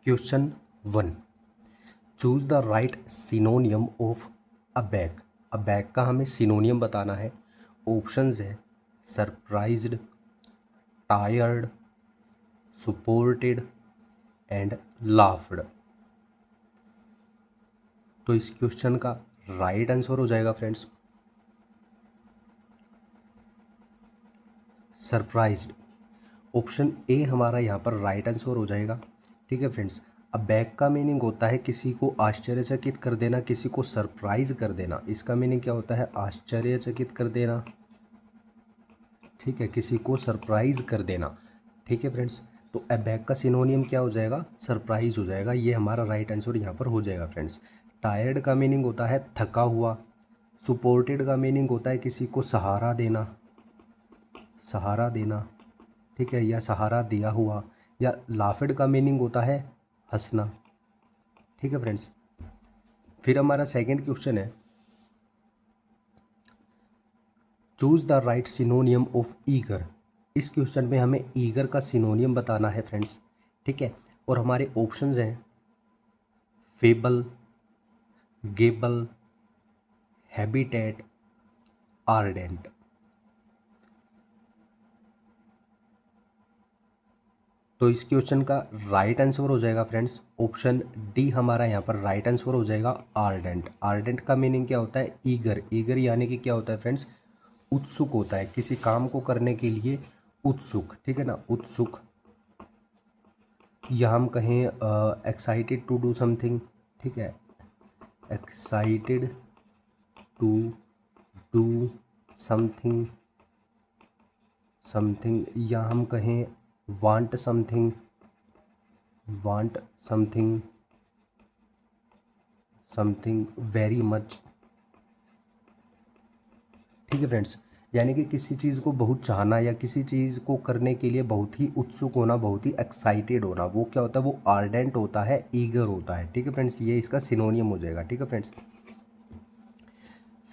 Question 1, choose the right synonym of aback. Aback का हमें synonym बताना है। ऑप्शंस है surprised, tired, supported and laughed. तो इस क्वेश्चन का राइट आंसर हो जाएगा फ्रेंड्स सरप्राइज्ड। ऑप्शन ए हमारा यहाँ पर राइट आंसर हो जाएगा। ठीक है फ्रेंड्स, अबैक का मीनिंग होता है किसी को आश्चर्यचकित कर देना, किसी को सरप्राइज कर देना। इसका मीनिंग क्या होता है? आश्चर्यचकित कर देना। ठीक है, किसी को सरप्राइज कर देना। ठीक है फ्रेंड्स, तो अबैक का सिनोनियम क्या हो जाएगा? सरप्राइज हो जाएगा। ये हमारा राइट आंसर यहाँ पर हो जाएगा फ्रेंड्स। टायर्ड का मीनिंग होता है थका हुआ। सपोर्टेड का मीनिंग होता है किसी को सहारा देना, सहारा देना। ठीक है, या सहारा दिया हुआ। या लाफिड का मीनिंग होता है हंसना। ठीक है फ्रेंड्स, फिर हमारा सेकंड क्वेश्चन है choose the right synonym of eager. इस क्वेश्चन में हमें ईगर का सिनोनियम बताना है फ्रेंड्स। ठीक है, और हमारे ऑप्शंस हैं फेबल, गेबल, हैबिटेट, आर्डेंट। तो इस क्वेश्चन का राइट आंसर हो जाएगा फ्रेंड्स ऑप्शन डी हमारा यहाँ पर राइट आंसर हो जाएगा आर्डेंट। आर्डेंट का मीनिंग क्या होता है? ईगर। ईगर यानी कि क्या होता है फ्रेंड्स? उत्सुक होता है, किसी काम को करने के लिए उत्सुक। ठीक है ना, उत्सुक। या हम कहें एक्साइटेड टू डू समथिंग। ठीक है, excited to do something, something. या हम कहें want something, want something, something very much. ठीक है फ्रेंड्स, यानी कि किसी चीज़ को बहुत चाहना या किसी चीज़ को करने के लिए बहुत ही उत्सुक होना, बहुत ही एक्साइटेड होना, वो क्या होता है? वो आर्डेंट होता है, ईगर होता है। ठीक है फ्रेंड्स, ये इसका सिनोनियम हो जाएगा। ठीक है फ्रेंड्स,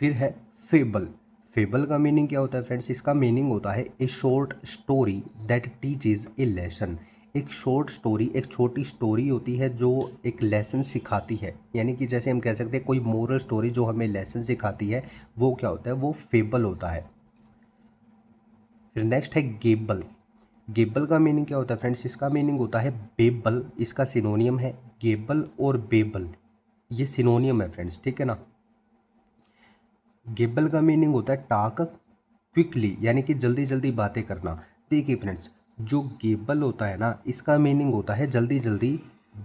फिर है फेबल। फेबल का मीनिंग क्या होता है फ्रेंड्स? इसका मीनिंग होता है ए short story that teaches A lesson. एक शॉर्ट स्टोरी, एक छोटी स्टोरी होती है जो एक लेसन सिखाती है। यानी कि जैसे हम कह सकते हैं कोई मोरल स्टोरी जो हमें लेसन सिखाती है, वो क्या होता है? वो फेबल होता है। फिर नेक्स्ट है गेबल। गेबल का मीनिंग क्या होता है फ्रेंड्स? इसका मीनिंग होता है बेबल। इसका सिनोनियम है गेबल और बेबल, ये सिनोनियम है फ्रेंड्स। ठीक है ना, गेबल का मीनिंग होता है टाक क्विकली, यानी कि जल्दी जल्दी बातें करना। देखिए फ्रेंड्स, जो गेबल होता है ना, इसका मीनिंग होता है जल्दी जल्दी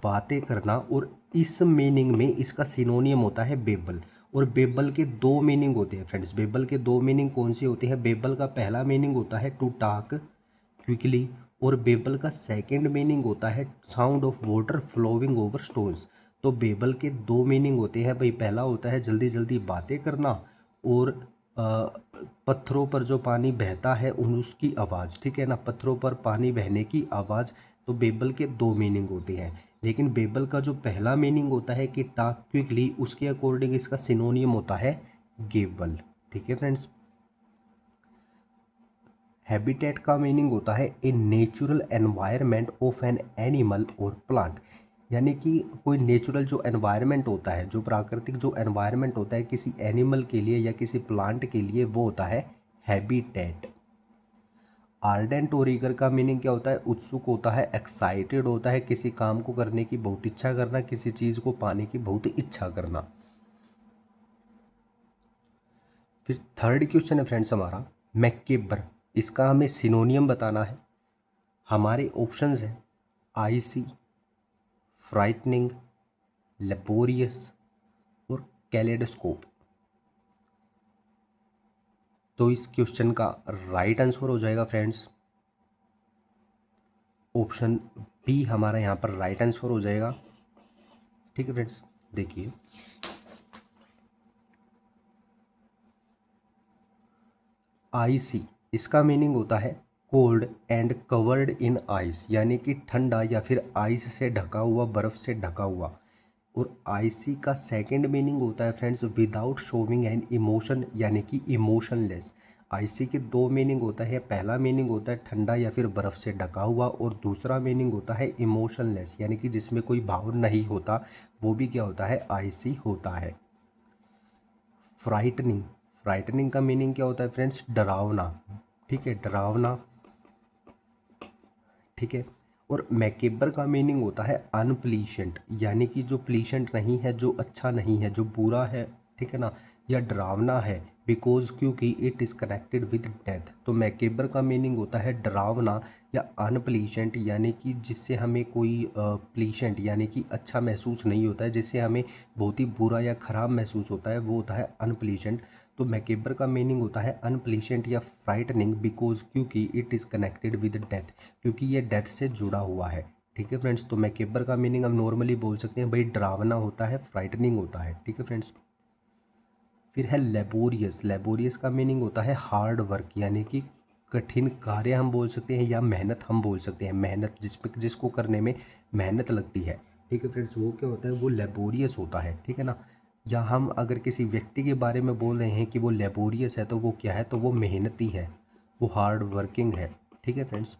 बातें करना, और इस मीनिंग में इसका सिनोनियम होता है बेबल। और बेबल के दो मीनिंग होते हैं फ्रेंड्स। बेबल के दो मीनिंग कौन सी होती है? बेबल का पहला मीनिंग होता है टू टाक क्विकली, और बेबल का सेकंड मीनिंग होता है sound of water flowing over stones. तो बेबल के दो मीनिंग होते हैं भाई। पहला होता है जल्दी जल्दी बातें करना, और पत्थरों पर जो पानी बहता है उसकी आवाज़। ठीक है ना, पत्थरों पर पानी बहने की आवाज़। तो बेबल के दो मीनिंग होते हैं, लेकिन बेबल का जो पहला मीनिंग होता है कि टॉक क्विकली, उसके अकॉर्डिंग इसका सिनोनियम होता है गेबल। ठीक है फ्रेंड्स, हैबिटेट का मीनिंग होता है a natural environment of an animal और प्लांट। यानी कि कोई नेचुरल जो एनवायरनमेंट होता है, जो प्राकृतिक जो एनवायरनमेंट होता है किसी एनिमल के लिए या किसी प्लांट के लिए, वो होता है हैबिटेट। आर्डेंट और ईगर का मीनिंग क्या होता है? उत्सुक होता है, एक्साइटेड होता है, किसी काम को करने की बहुत इच्छा करना, किसी चीज़ को पाने की बहुत इच्छा करना। फिर थर्ड क्वेश्चन है फ्रेंड्स हमारा मैकेबर। इसका हमें सिनोनियम बताना है। हमारे ऑप्शंस हैं आईसी, फ्राइटनिंग, लेबोरियस और कैलेडोस्कोप। तो इस क्वेश्चन का राइट आंसर हो जाएगा फ्रेंड्स ऑप्शन बी हमारा यहाँ पर राइट आंसर हो जाएगा। ठीक है फ्रेंड्स, देखिए आईसी, इसका मीनिंग होता है cold and covered in ice, यानी कि ठंडा या फिर आइस से ढका हुआ, बर्फ़ से ढका हुआ। और आईसी का सेकंड मीनिंग होता है friends without showing an emotion, यानी कि इमोशनलेस। आइसी के दो मीनिंग होता है। पहला मीनिंग होता है ठंडा या फिर बर्फ़ से ढका हुआ, और दूसरा मीनिंग होता है इमोशनलेस यानी कि जिसमें कोई भाव नहीं होता, वो भी क्या होता है, आइसी होता है। फ्राइटनिंग, फ्राइटनिंग का मीनिंग क्या होता है फ्रेंड्स, डरावना, ठीक है, डरावना, ठीक है। और मैकेबर का मीनिंग होता है अनप्लीजेंट यानी कि जो प्लीजेंट नहीं है, जो अच्छा नहीं है, जो बुरा है, ठीक है ना, या डरावना है, बिकॉज क्योंकि it is connected with death. तो मैकेबर का मीनिंग होता है डरावना या अनप्लीजेंट यानी कि जिससे हमें कोई प्लीजेंट यानी कि अच्छा महसूस नहीं होता है, जिससे हमें बहुत ही बुरा या ख़राब महसूस होता है, वो होता है अनप्लीजेंट। तो मैकेबर का मीनिंग होता है अनप्लीजेंट या फ्राइटनिंग बिकॉज क्योंकि it is connected with death, क्योंकि ये डेथ से जुड़ा हुआ है, ठीक है फ्रेंड्स। तो मैकेबर का मीनिंग हम नॉर्मली बोल सकते हैं भाई डरावना होता है, फ्राइटनिंग होता है, ठीक है फ्रेंड्स। फिर है लेबोरियस, लेबोरियस का मीनिंग होता है हार्ड वर्क यानी कि कठिन कार्य हम बोल सकते हैं, या मेहनत हम बोल सकते हैं, मेहनत जिसको करने में मेहनत लगती है, ठीक है फ्रेंड्स, वो क्या होता है, वो लेबोरियस होता है, ठीक है ना। या हम अगर किसी व्यक्ति के बारे में बोल रहे हैं कि वो लेबोरियस है, तो वो क्या है, तो वो मेहनती है, वो हार्ड वर्किंग है, ठीक है फ्रेंड्स।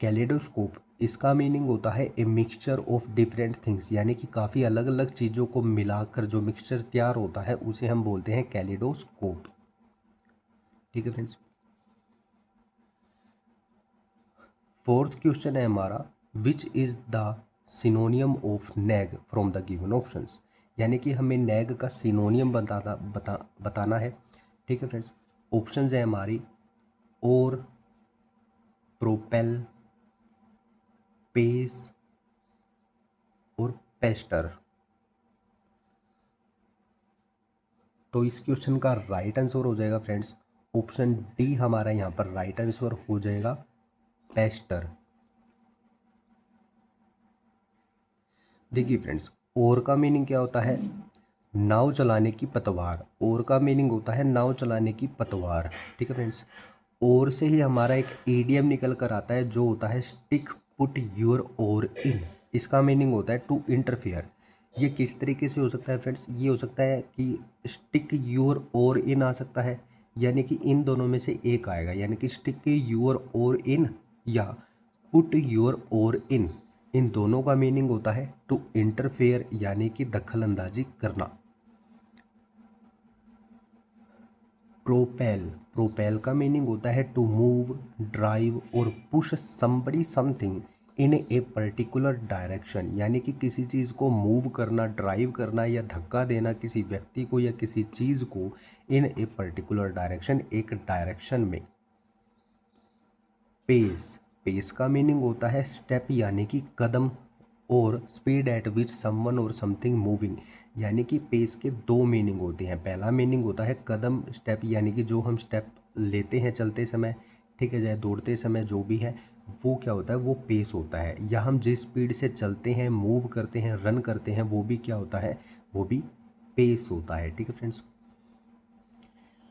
कैलेडोस्कोप, इसका मीनिंग होता है a mixture of different things यानी कि काफ़ी अलग अलग चीज़ों को मिलाकर जो मिक्सचर तैयार होता है उसे हम बोलते हैं कैलेडोस्कोप, ठीक है फ्रेंड्स। फोर्थ क्वेश्चन है हमारा, which is the सिनोनियम of nag from the given options, यानी कि हमें नैग का सिनोनियम बताना है, ठीक है फ्रेंड्स। ऑप्शंस है हमारी और, प्रोपेल, पेस और पेस्टर। तो इस क्वेश्चन का राइट आंसर हो जाएगा फ्रेंड्स ऑप्शन डी, हमारा यहाँ पर राइट आंसर हो जाएगा पेस्टर। देखिए फ्रेंड्स, ओर का मीनिंग क्या होता है, नाव चलाने की पतवार, ओर का मीनिंग होता है नाव चलाने की पतवार, ठीक है फ्रेंड्स। ओर से ही हमारा एक ईडियम निकल कर आता है जो होता है स्टिक पुट योर ओर इन, इसका मीनिंग होता है टू इंटरफियर। ये किस तरीके से हो सकता है फ्रेंड्स, ये हो सकता है कि स्टिक योर ओर इन आ सकता है, यानी कि इन दोनों में से एक आएगा, यानी कि स्टिक योर ओर इन या पुट योर ओर इन दोनों का मीनिंग होता है टू इंटरफेयर यानी कि दखल अंदाजी करना। प्रोपेल, प्रोपेल का मीनिंग होता है टू मूव, ड्राइव और push somebody something in a particular direction, यानी कि किसी चीज़ को मूव करना, ड्राइव करना या धक्का देना किसी व्यक्ति को या किसी चीज़ को इन ए पर्टिकुलर डायरेक्शन, एक डायरेक्शन में। पेस, पेस का मीनिंग होता है स्टेप यानी कि कदम, और स्पीड एट विच समवन और समथिंग मूविंग, यानी कि पेस के दो मीनिंग होते हैं। पहला मीनिंग होता है कदम, स्टेप यानी कि जो हम स्टेप लेते हैं चलते समय, ठीक है, चाहे दौड़ते समय, जो भी है वो क्या होता है, वो पेस होता है। या हम जिस स्पीड से चलते हैं, मूव करते हैं, रन करते हैं, वो भी क्या होता है, वो भी पेस होता है, ठीक है फ्रेंड्स।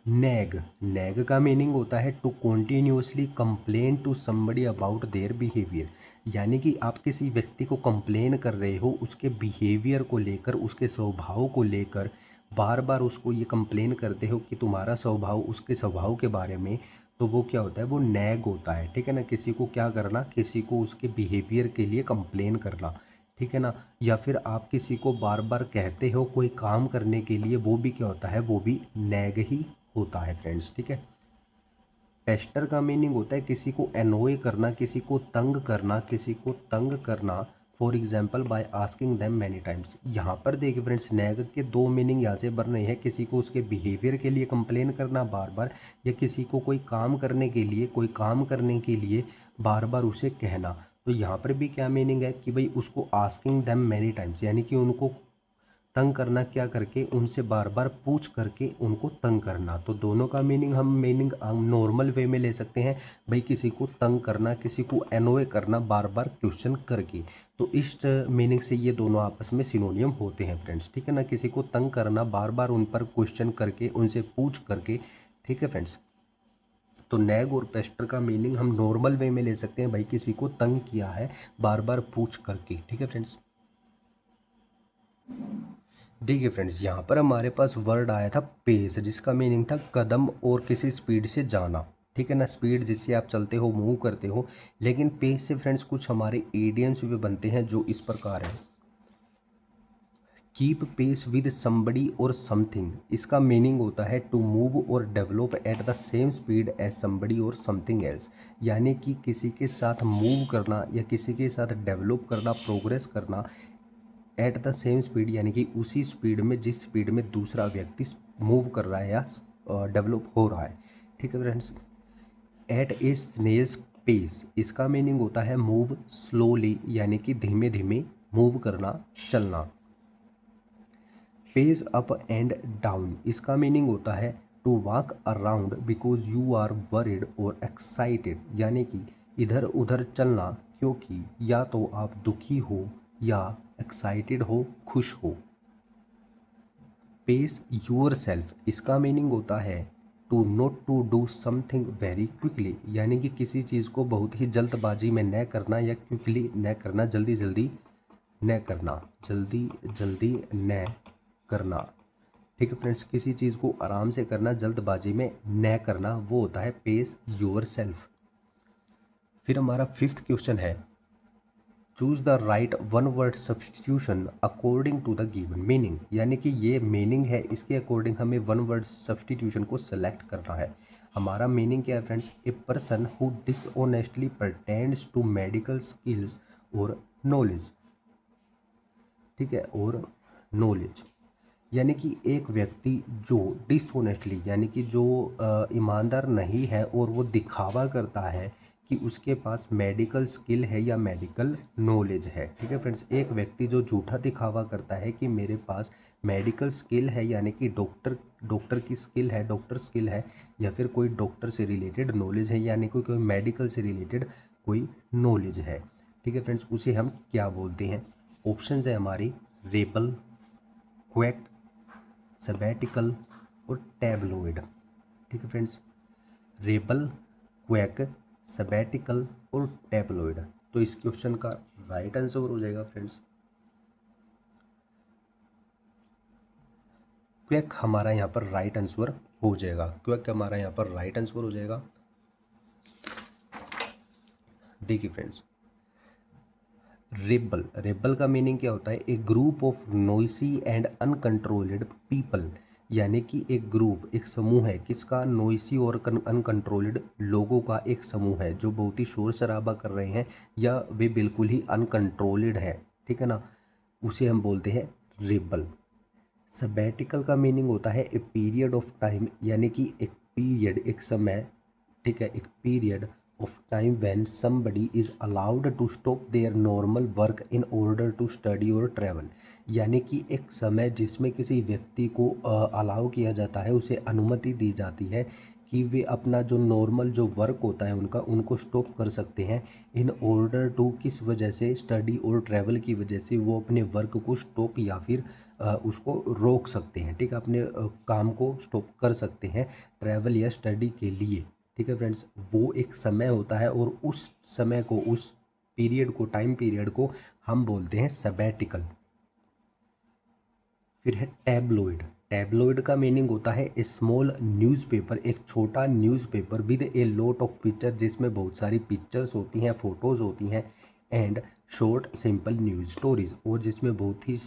नैग, नैग का मीनिंग होता है to continuously complain to somebody about their behaviour, यानी कि आप किसी व्यक्ति को कंप्लेन कर रहे हो उसके बिहेवियर को लेकर, उसके स्वभाव को लेकर, बार बार उसको ये कंप्लेन करते हो कि तुम्हारा स्वभाव, उसके स्वभाव के बारे में, तो वो क्या होता है, वो नैग होता है, ठीक है ना। किसी को क्या करना, किसी को उसके बिहेवियर के लिए कंप्लेन करना, ठीक है ना। या फिर आप किसी को बार बार कहते हो कोई काम करने के लिए, वो भी क्या होता है, वो भी नैग ही होता है फ्रेंड्स, ठीक है। पेस्टर का मीनिंग होता है किसी को एनोय करना, किसी को तंग करना, किसी को तंग करना, for example by asking them many times. यहाँ पर देखिए फ्रेंड्स, नैग के दो मीनिंग यहाँ से बन रहे हैं, किसी को उसके बिहेवियर के लिए कंप्लेन करना बार बार, या किसी को कोई काम करने के लिए, कोई काम करने के लिए बार बार उसे कहना। तो यहाँ पर भी क्या मीनिंग है कि भाई उसको आस्किंग देम मैनी टाइम्स यानी कि उनको तंग करना, क्या करके, उनसे बार बार पूछ करके उनको तंग करना। तो दोनों का मीनिंग हम नॉर्मल वे में ले सकते हैं, भाई किसी को तंग करना, किसी को एनोय करना बार बार क्वेश्चन करके। तो इस मीनिंग से ये दोनों आपस में सिनोनियम होते हैं फ्रेंड्स, ठीक है ना। किसी को तंग करना बार बार उन पर क्वेश्चन करके, उनसे पूछ करके, ठीक है फ्रेंड्स। तो नैग और पेस्टर का मीनिंग हम नॉर्मल वे में ले सकते हैं, भाई किसी को तंग किया है बार बार पूछ करके, ठीक है फ्रेंड्स। देखिए फ्रेंड्स, यहाँ पर हमारे पास वर्ड आया था पेस, जिसका मीनिंग था कदम और किसी स्पीड से जाना। ठीक है ना, स्पीड जिससे आप चलते हो, मूव करते हो। लेकिन पेस से फ्रेंड्स कुछ हमारे इडियम्स भी बनते हैं जो इस प्रकार है। कीप पेस विद समबडी और समथिंग, इसका मीनिंग होता है टू मूव और develop at the same speed as somebody और समथिंग एल्स। यानी कि किसी के साथ मूव करना या किसी के साथ डेवलप करना, प्रोग्रेस करना एट द सेम स्पीड, यानी कि उसी स्पीड में जिस स्पीड में दूसरा व्यक्ति मूव कर रहा है या डेवलप हो रहा है। ठीक है फ्रेंड्स। एट ए स्नेल्स पेस, इसका मीनिंग होता है मूव स्लोली, यानी कि धीमे धीमे मूव करना, चलना। पेज अप एंड डाउन, इसका मीनिंग होता है to walk around because you are worried और एक्साइटेड, यानी कि इधर उधर चलना क्योंकि या तो आप दुखी हो या एक्साइटेड हो, खुश हो। पेस योर सेल्फ, इसका मीनिंग होता है to not to do something very quickly, यानी कि किसी चीज़ को बहुत ही जल्दबाजी में न करना या क्विकली न करना, जल्दी जल्दी न करना, जल्दी जल्दी न करना। ठीक है फ्रेंड्स, किसी चीज़ को आराम से करना, जल्दबाजी में न करना, वो होता है पेस योर सेल्फ। फिर हमारा फिफ्थ क्वेश्चन है choose the right one word substitution according to the given meaning, यानी कि ये मीनिंग है, इसके अकॉर्डिंग हमें वन वर्ड सब्सटीट्यूशन को सेलेक्ट करना है। हमारा मीनिंग क्या है friends? A person who dishonestly pretends to medical skills और नॉलेज। ठीक है, और नॉलेज, यानी कि एक व्यक्ति जो डिसऑनेस्टली, यानी कि जो ईमानदार नहीं है और वो दिखावा करता है कि उसके पास मेडिकल स्किल है या मेडिकल नॉलेज है। ठीक है फ्रेंड्स, एक व्यक्ति जो झूठा दिखावा करता है कि मेरे पास मेडिकल स्किल है, यानी कि डॉक्टर की स्किल है, डॉक्टर स्किल है, या फिर कोई डॉक्टर से रिलेटेड नॉलेज है, यानी कोई मेडिकल से रिलेटेड कोई नॉलेज है। ठीक है फ्रेंड्स, उसे हम क्या बोलते हैं? ऑप्शन है हमारी रेबल, क्वैक, सबैटिकल और टैबलॉइड। ठीक है फ्रेंड्स, रेबल, क्वैक, सबैटिकल और टैबलॉइड। तो इस क्वेश्चन का राइट आंसर हो जाएगा फ्रेंड्स क्वैक, हमारा यहाँ पर राइट आंसर हो जाएगा। क्वैक हमारा यहाँ पर राइट आंसर हो जाएगा। देखिए फ्रेंड्स, रेबल, रेबल का मीनिंग क्या होता है? A group of noisy and uncontrolled people, यानी कि एक ग्रुप, एक समूह है किसका? नॉइसी और अनकंट्रोल्ड लोगों का एक समूह है जो बहुत ही शोर शराबा कर रहे हैं या वे बिल्कुल ही अनकंट्रोल्ड है। ठीक है ना, उसे हम बोलते हैं रेबल। सबैटिकल का मीनिंग होता है ए पीरियड ऑफ टाइम, यानी कि एक पीरियड, एक समय। ठीक है, एक period of time when somebody is allowed to stop their normal work in order to study और ट्रैवल, यानी कि एक समय जिसमें किसी व्यक्ति को अलाउ किया जाता है, उसे अनुमति दी जाती है कि वे अपना जो नॉर्मल जो वर्क होता है उनका, उनको स्टॉप कर सकते हैं इन ऑर्डर टू, किस वजह से? स्टडी और ट्रैवल की वजह से वो अपने वर्क को स्टॉप या फिर उसको रोक सकते हैं। ठीक है, अपने काम को स्टॉप कर सकते हैं ट्रैवल या स्टडी के लिए। ठीक है फ्रेंड्स, वो एक समय होता है और उस समय को, उस पीरियड को, टाइम पीरियड को हम बोलते हैं सबैटिकल। फिर है टैबलॉइड। टैबलॉइड का मीनिंग होता है ए स्मॉल न्यूज़पेपर, एक छोटा newspaper with a lot of picture, जिसमें बहुत सारी पिक्चर्स होती हैं, फोटोज़ होती हैं, and short simple news stories, और जिसमें बहुत ही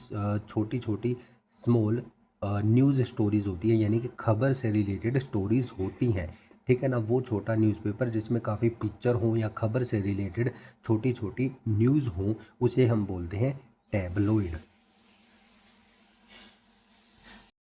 छोटी छोटी स्मॉल न्यूज़ स्टोरीज होती है, यानी कि खबर से रिलेटेड स्टोरीज होती हैं। ठीक है ना, वो छोटा न्यूज़पेपर जिसमें काफ़ी पिक्चर हों या खबर से रिलेटेड छोटी छोटी न्यूज़ हों, उसे हम बोलते हैं टैबलॉइड।